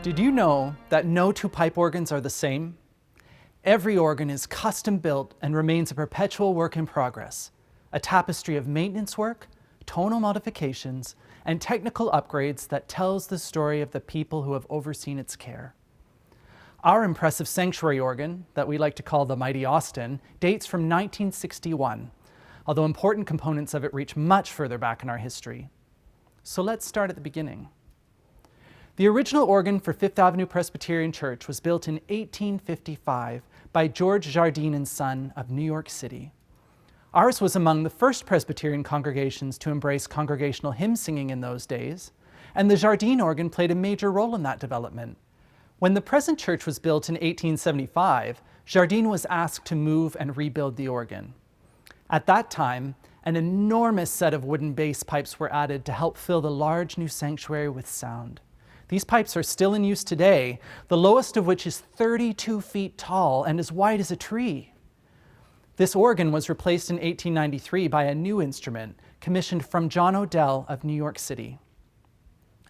Did you know that no two pipe organs are the same? Every organ is custom built and remains a perpetual work in progress, a tapestry of maintenance work, tonal modifications, and technical upgrades that tells the story of the people who have overseen its care. Our impressive sanctuary organ, that we like to call the Mighty Austin, dates from 1961, although important components of it reach much further back in our history. So let's start at the beginning. The original organ for Fifth Avenue Presbyterian Church was built in 1855 by George Jardine and Son of New York City. Ours was among the first Presbyterian congregations to embrace congregational hymn singing in those days, and the Jardine organ played a major role in that development. When the present church was built in 1875, Jardine was asked to move and rebuild the organ. At that time, an enormous set of wooden bass pipes were added to help fill the large new sanctuary with sound. These pipes are still in use today, the lowest of which is 32 feet tall and as wide as a tree. This organ was replaced in 1893 by a new instrument commissioned from John Odell of New York City.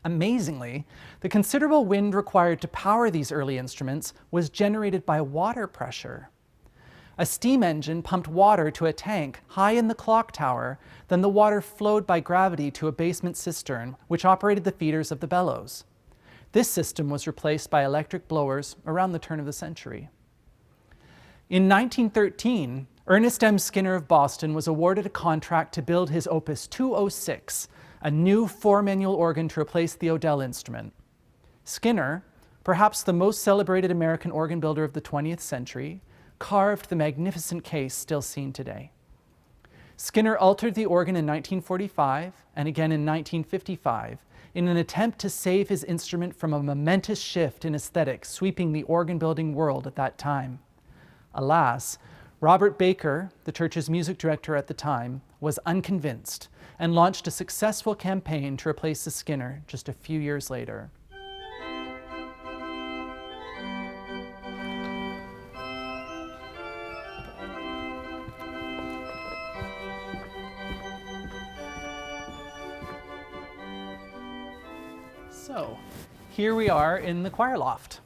Amazingly, the considerable wind required to power these early instruments was generated by water pressure. A steam engine pumped water to a tank high in the clock tower, then the water flowed by gravity to a basement cistern, which operated the feeders of the bellows. This system was replaced by electric blowers around the turn of the century. In 1913, Ernest M. Skinner of Boston was awarded a contract to build his Opus 206, a new four-manual organ to replace the Odell instrument. Skinner, perhaps the most celebrated American organ builder of the 20th century, carved the magnificent case still seen today. Skinner altered the organ in 1945 and again in 1955 in an attempt to save his instrument from a momentous shift in aesthetics sweeping the organ-building world at that time. Alas, Robert Baker, the church's music director at the time, was unconvinced and launched a successful campaign to replace the Skinner just a few years later. So, here we are in the choir loft.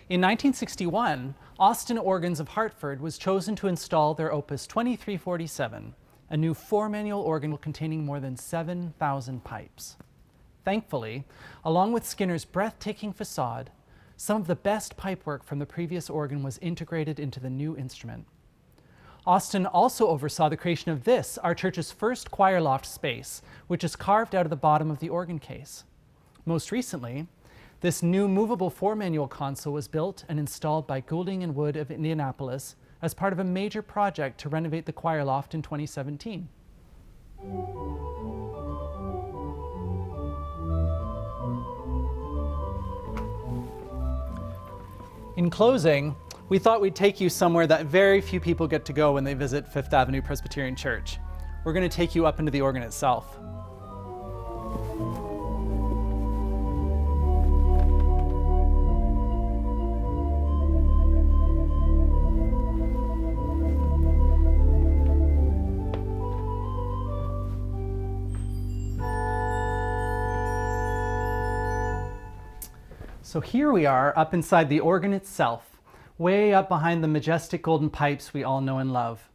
In 1961, Austin Organs of Hartford was chosen to install their Opus 2347, a new four-manual organ containing more than 7,000 pipes. Thankfully, along with Skinner's breathtaking facade, some of the best pipework from the previous organ was integrated into the new instrument. Austin also oversaw the creation of this, our church's first choir loft space, which is carved out of the bottom of the organ case. Most recently, this new movable four-manual console was built and installed by Goulding and Wood of Indianapolis as part of a major project to renovate the choir loft in 2017. In closing, we thought we'd take you somewhere that very few people get to go when they visit Fifth Avenue Presbyterian Church. We're going to take you up into the organ itself. So here we are up inside the organ itself, way up behind the majestic golden pipes we all know and love.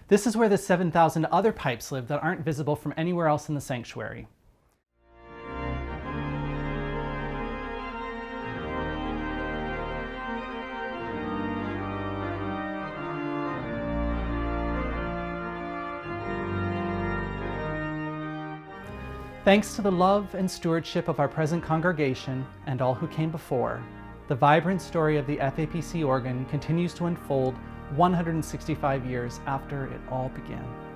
This is where the 7,000 other pipes live that aren't visible from anywhere else in the sanctuary. Thanks to the love and stewardship of our present congregation and all who came before, the vibrant story of the FAPC organ continues to unfold 165 years after it all began.